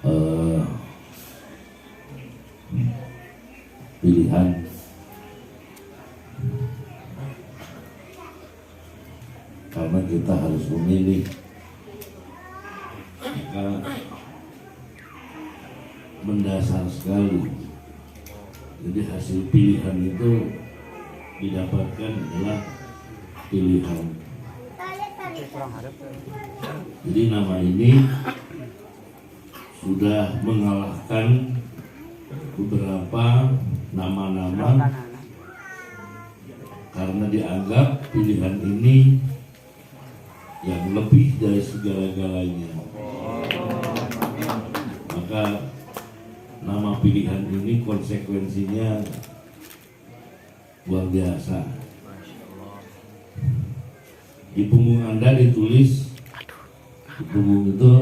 eh, pilihan karena kita harus memilih, maka mendasar sekali. Jadi hasil pilihan itu didapatkan adalah pilihan. Jadi nama ini sudah mengalahkan beberapa nama-nama karena dianggap pilihan ini yang lebih dari segala-galanya. Maka nama pilihan ini konsekuensinya luar biasa. Di punggung Anda ditulis, di punggung itu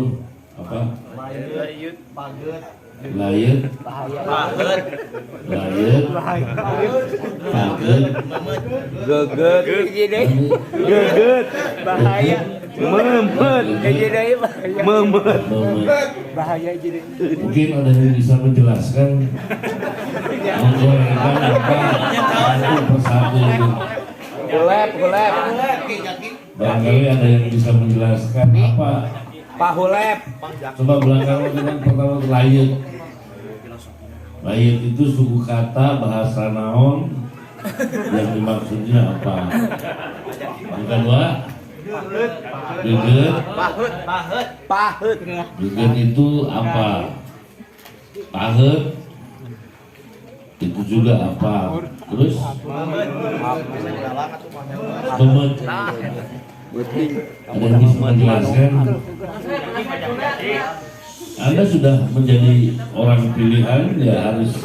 apa? Layut, paget, Layut, paget, layut, paget, geget geget bahaya memet jadi memet bahaya jadi. Mungkin ada yang bisa menjelaskan menggorengkan apa satu persatu itu. Gulep Barangkali ada yang bisa menjelaskan apa. pahulep Coba belakang dengan pertama layut. Layut itu suku kata bahasa naon yang dimaksudnya apa? Yang kedua, geget. pahut Geget itu apa? Pahet itu juga apa? Terus memet. Ada yang bisa menjelaskan? Anda sudah menjadi orang pilihan, ya harus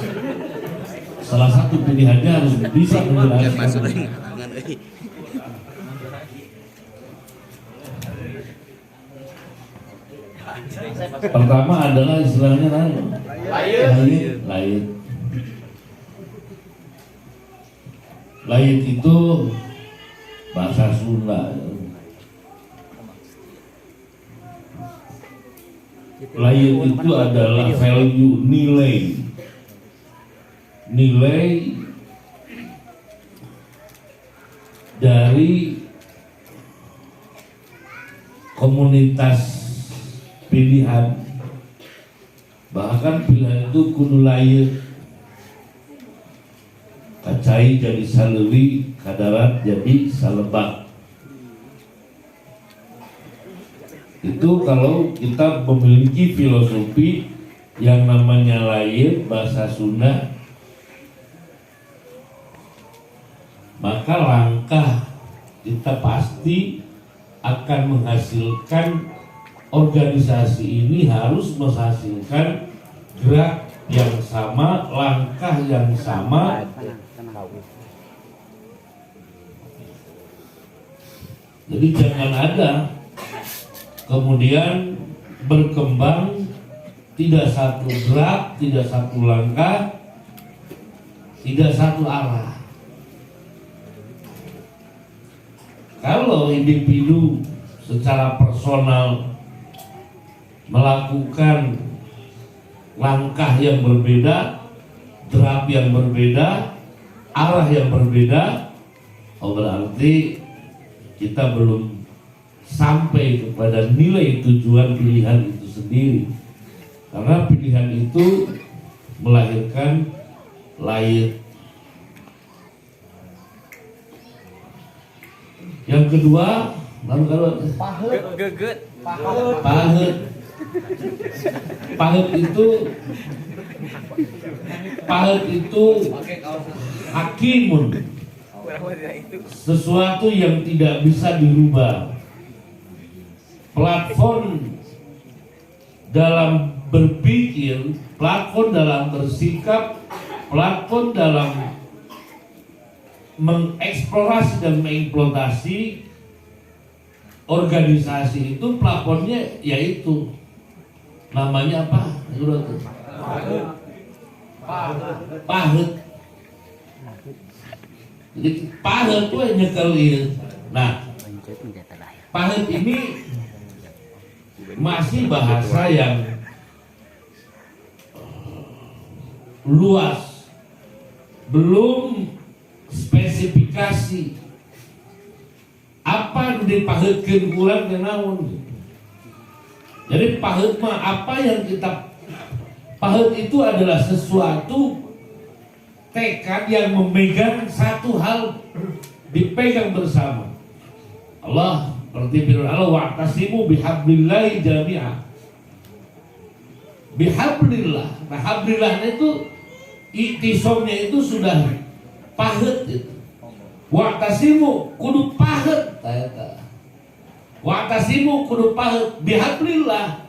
salah satu pilihannya harus bisa menjelaskan. Pertama adalah istilahnya layut. Layut itu bahasa Sunda. Layut itu adalah value, nilai dari komunitas pilihan. Bahkan pilihan itu kudu layut. Kacai jadi salewi, kadarat jadi salebak. Itu kalau kita memiliki filosofi yang namanya layut bahasa Sunda, maka langkah kita pasti akan menghasilkan organisasi ini harus menghasilkan gerak yang sama, langkah yang sama. Jadi jangan ada kemudian berkembang tidak satu gerak, tidak satu langkah, tidak satu arah. Kalau individu secara personal melakukan langkah yang berbeda, gerak yang berbeda, arah yang berbeda, berarti kita belum sampai kepada nilai tujuan pilihan itu sendiri. Karena pilihan itu melahirkan layut. Yang kedua, geget pahet itu hakimun, sesuatu yang tidak bisa dirubah. Platform dalam berpikir, platform dalam bersikap, platform dalam mengeksplorasi dan mengimplementasi organisasi itu, plafonnya yaitu namanya apa? Pahet. Jadi pahet itu nyekelin. Nah, pahet ini masih bahasa yang luas, belum spesifikasi apa dipaheutkeun kurang teh naon. Jadi paheut mah apa yang kita paheut itu adalah sesuatu tekad yang memegang satu hal, dipegang bersama. Allah seperti firman Allah, wa'tasimu bihablillahi jami'ah. Bihablillah. Nah, hablillah itu iktisomnya itu sudah paheut itu. Wa'tasimu kudu paheut eta. Wa'tasimu kudu paheut bihablillah.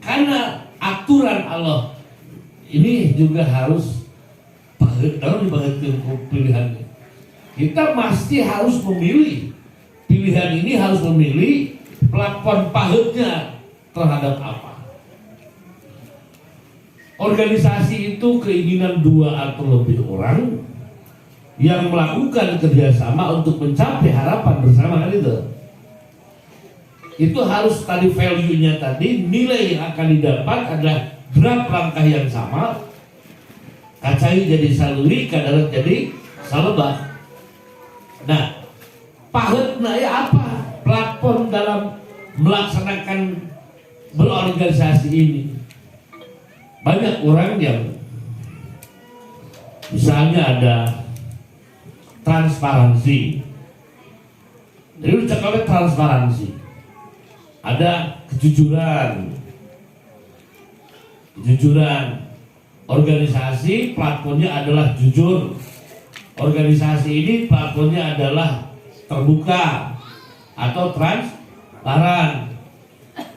Karena aturan Allah ini juga harus paheut, dalam dibaheutkeun pilihannya. Kita mesti harus memilih. Pilihan ini harus memilih plafon paheutnya terhadap apa. Organisasi itu keinginan dua atau lebih orang yang melakukan kerjasama untuk mencapai harapan bersama, kan itu. Itu harus tadi value-nya tadi, nilai yang akan didapat adalah draft langkah yang sama. Kacai jadi saluri, kadarat jadi salebah. Nah, paheutna ya apa? Platform dalam melaksanakan berorganisasi ini. Banyak orang yang misalnya ada transparansi. Jadi lu cakapnya transparansi. Ada kejujuran. Organisasi platformnya adalah jujur. Organisasi ini platformnya adalah terbuka atau transparan.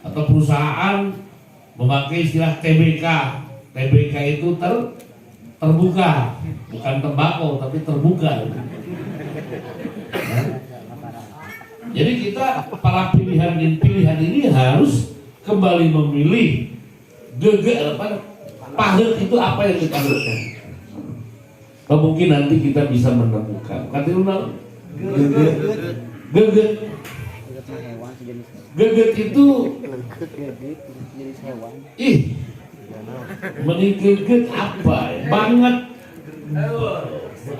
Atau perusahaan memakai istilah TBK. TBK itu terbuka, bukan tembakau tapi terbuka. Jadi kita para pilihan ini harus kembali memilih paheut itu apa yang kita lakukan. Mungkin nanti kita bisa menemukan. Geget itu geget apa ya? Banget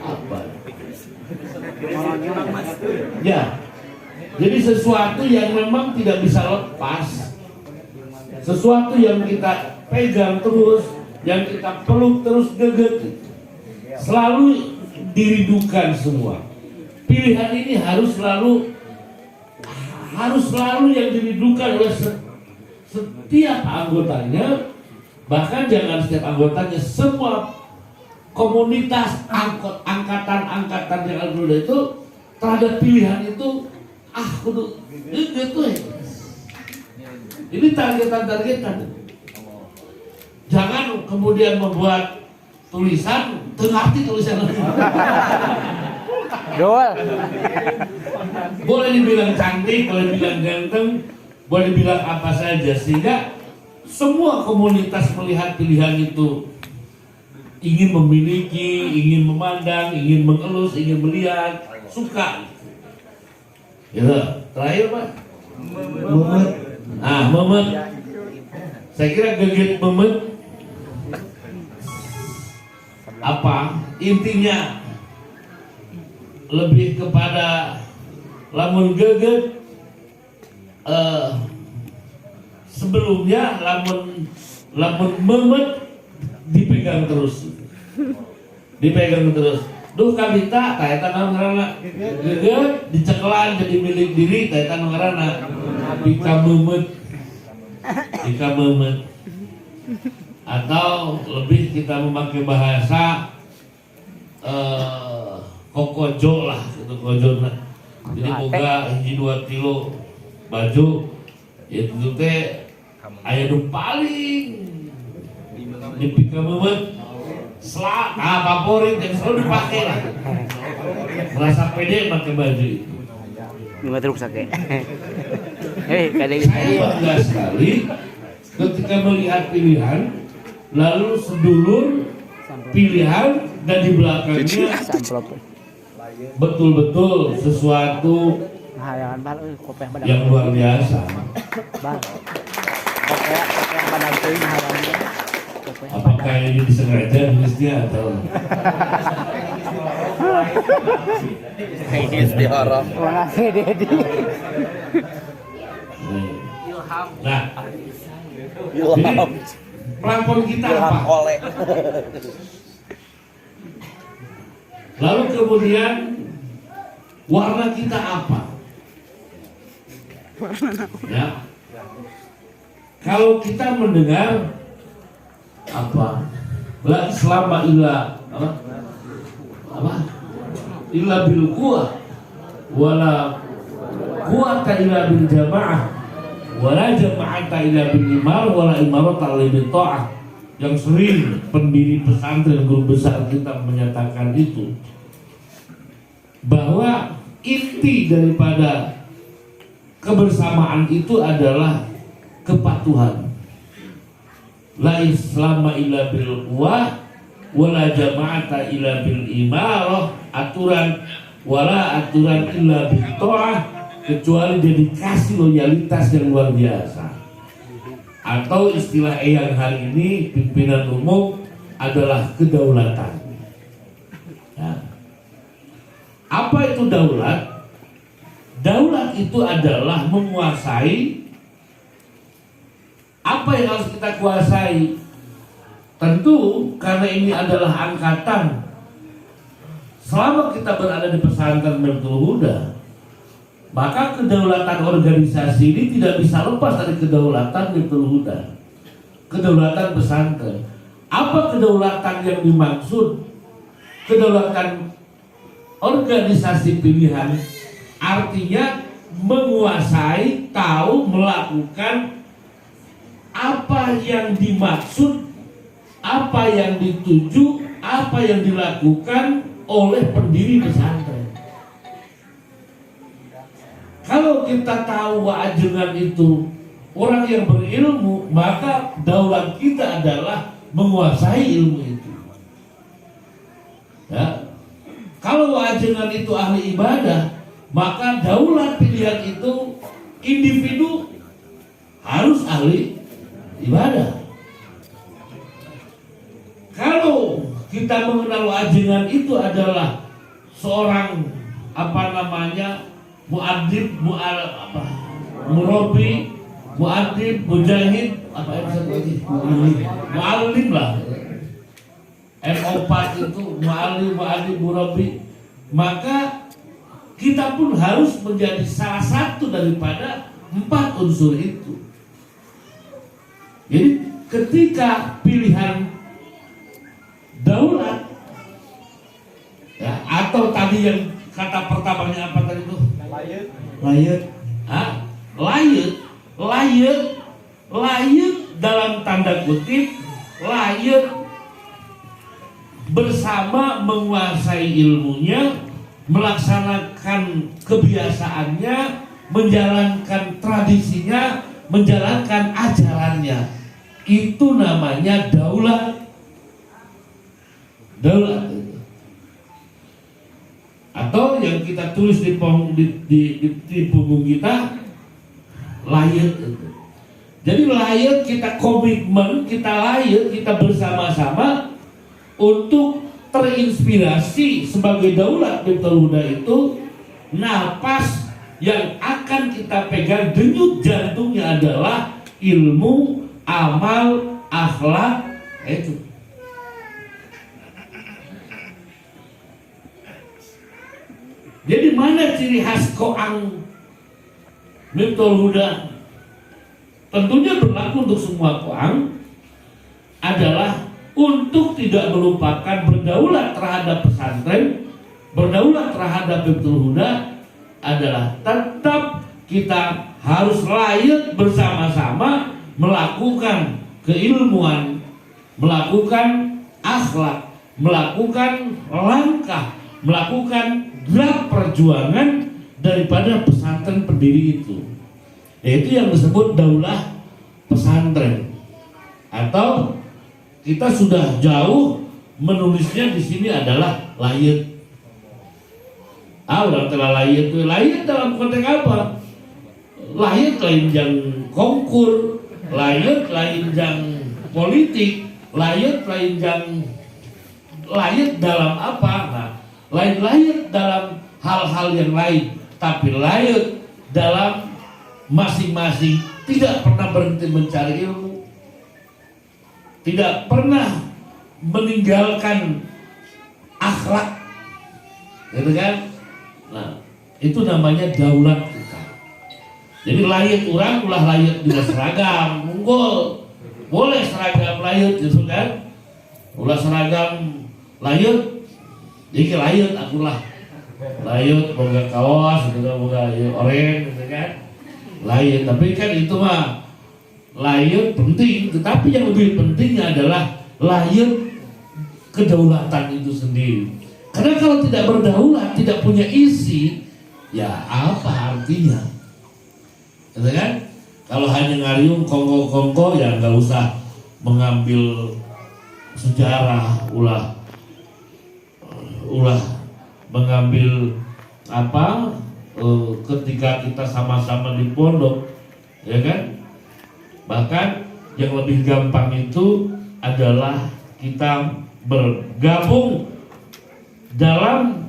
apa ya? Jadi sesuatu yang memang tidak bisa lepas, sesuatu yang kita pegang terus, yang kita peluk terus, geget selalu dirindukan semua. Pilihan ini harus selalu yang dirindukan oleh setiap anggotanya, bahkan jangan setiap anggotanya, semua komunitas angkatan yang ada itu terhadap pilihan itu kudu gitu ya. Ini targetan. Jangan kemudian membuat tulisan tengarti tulisan. Boleh dibilang cantik, boleh dibilang ganteng, boleh dibilang apa saja, sehingga semua komunitas melihat pilihan itu ingin memiliki, ingin memandang, ingin mengelus, ingin melihat, suka. Ya, terakhir Pak. Memet. Memet. Saya kira geget memet. Apa intinya? Lebih kepada lamun geget sebelumnya lamun memet dipegang terus. Duh kabita eta naon ngaranna? Geget dicekelan jadi milik diri eta naon ngaranna? Bika memet. Atau lebih kita memakai bahasa kokojo lah, itu kojona. Jadi boga hiji 2 kilo baju, itu teh aya nu paling dipika memet. Favorit yang selalu dipakai lah. Merasa pede pakai baju itu. Nggak terus pakai. Saya bangga sekali ketika melihat pilihan, lalu sedulur pilihan dan di belakangnya betul-betul sesuatu yang luar biasa. Apakah ini disengaja nulisnya atau Ini istihara. Makasih Dedi. nah, Ilham. pelakon kita Ilham apa? oleh. Lalu kemudian warna kita apa? Ya. Kalau kita mendengar apa? La Islama illa apa? Illa bil quwwah wala quwwata illa bil jamaah wala jama'ata illa bil imar wala imarata illa bil ta'ah. Yang sering pendiri pesantren guru besar kita menyatakan itu, bahwa inti daripada kebersamaan itu adalah kepatuhan. La islama illa bil quwwah wala jama'ata illa bil imarah, aturan wala aturan illa bil ta'ah, kecuali dedikasi loyalitas yang luar biasa. Atau istilah Eyang hari ini pimpinan umum adalah kedaulatan. Ya. Apa itu daulat? Daulat itu adalah menguasai. Apa yang harus kita kuasai? Tentu karena ini adalah angkatan. Selama kita berada di pesantren Miftul Huda, maka kedaulatan organisasi ini tidak bisa lepas dari kedaulatan Miftul Huda, kedaulatan pesantren. Apa kedaulatan yang dimaksud? Kedaulatan organisasi pilihan artinya menguasai, tahu, melakukan apa yang dimaksud, apa yang dituju, apa yang dilakukan oleh pendiri pesantren. Kalau kita tahu wa'ajengan itu orang yang berilmu, maka daulat kita adalah menguasai ilmu itu. Ya. Kalau wa'ajengan itu ahli ibadah, maka daulat pilihan itu individu harus ahli ibadah. Kalau kita mengenal wa'ajengan itu adalah seorang mu'adib, murabi, mu'adib, mujahid, mu'allim lah. M4 itu mu'adib, murabi. Maka kita pun harus menjadi salah satu daripada 4 unsur itu. Jadi ketika pilihan daulat, ya, atau tadi yang kata pertamanya apa tadi itu? Layut dalam tanda kutip, layut bersama menguasai ilmunya, melaksanakan kebiasaannya, menjalankan tradisinya, menjalankan ajarannya. Itu namanya daulat. Atau yang kita tulis di punggung kita, layut. Jadi layut kita komitmen, kita layut, kita bersama-sama untuk terinspirasi sebagai daulat Miftul Huda itu. Napas yang akan kita pegang, denyut jantungnya adalah ilmu, amal, akhlak. Itu. Jadi mana ciri khas koang Miftul Huda? Tentunya berlaku untuk semua koang, adalah untuk tidak melupakan berdaulat terhadap pesantren, berdaulat terhadap Miftul Huda, adalah tetap kita harus layut bersama-sama melakukan keilmuan, melakukan akhlak, melakukan langkah, melakukan gerak perjuangan daripada pesantren pendiri itu. Yaitu yang disebut daulah pesantren. Atau kita sudah jauh menulisnya di sini adalah layut. Orang telah layut itu layut dalam konteks apa? Layut lain yang konkur, layut lain yang politik, layut lain layut dalam apa? Nah, lain layut dalam hal-hal yang lain, tapi layut dalam masing-masing tidak pernah berhenti mencari ilmu, tidak pernah meninggalkan akhlak, gitu kan? Nah, itu namanya daulat kita. Jadi layut orang ulah layut juga seragam, unggul, boleh seragam layut gitu kan? Ulah seragam layut, jadi layut akulah layut boga kaos gitu kan, boga oranye gitu kan, layut. Tapi kan itu mah layut penting, tetapi yang lebih pentingnya adalah layut kedaulatan itu sendiri. Karena kalau tidak berdaulat, tidak punya isi, ya apa artinya? Gitu kan? Kalau hanya ngariung kongko-kongko, ya nggak usah mengambil sejarah, ulah mengambil apa ketika kita sama-sama di pondok, ya kan? Bahkan yang lebih gampang itu adalah kita bergabung dalam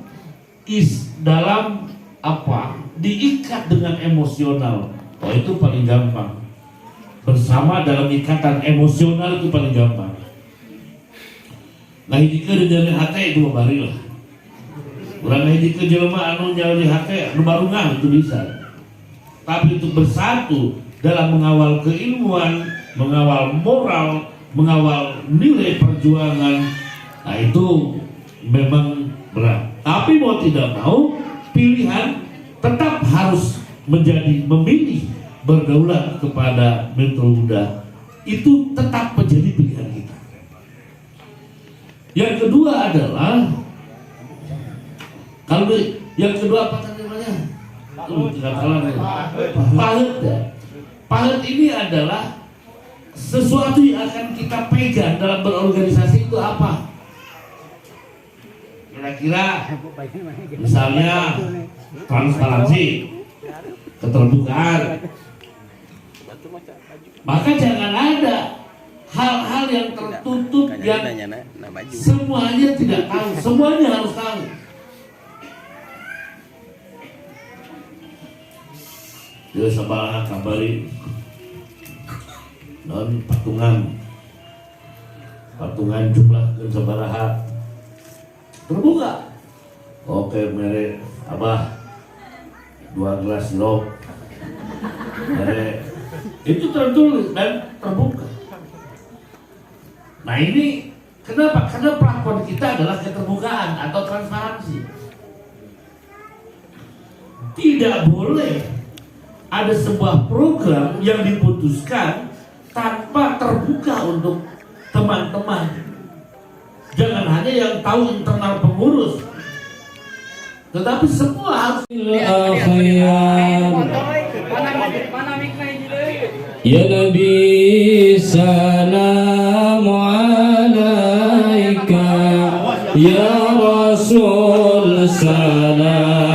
apa? Diikat dengan emosional. Oh, itu paling gampang. Bersama dalam ikatan emosional itu paling gampang. Nah, jika dari hati itu bari lah. Urang hiji jelema anu nyawa di hati anu barungah itu bisa. Tapi untuk bersatu dalam mengawal keilmuan, mengawal moral, mengawal nilai perjuangan, nah itu memang berat. Tapi mau tidak mau, pilihan tetap harus memilih berdaulat kepada Metro Huda. Itu tetap menjadi pilihan kita. Yang kedua adalah, kalau yang kedua apa tadi namanya? Pahet ya. Pahet ini adalah sesuatu yang akan kita pegang dalam berorganisasi. Itu apa? Kira-kira misalnya transparansi, keterbukaan. Maka jangan ada hal-hal yang tertutup yang semuanya tidak tahu, semuanya harus tahu. Dia sabaraha kabari non patungan jumlah dan sabaraha terbuka. Oke, mere abah 2 gelas sirup, mere itu tertulis dan terbuka. Nah ini kenapa? Karena pelakon kita adalah keterbukaan atau transparansi. Tidak boleh ada sebuah program yang diputuskan tanpa terbuka untuk teman-teman. Jangan hanya yang tahu internal pengurus, tetapi semua harus. Ya Nabi salam alaika, ya Rasul salam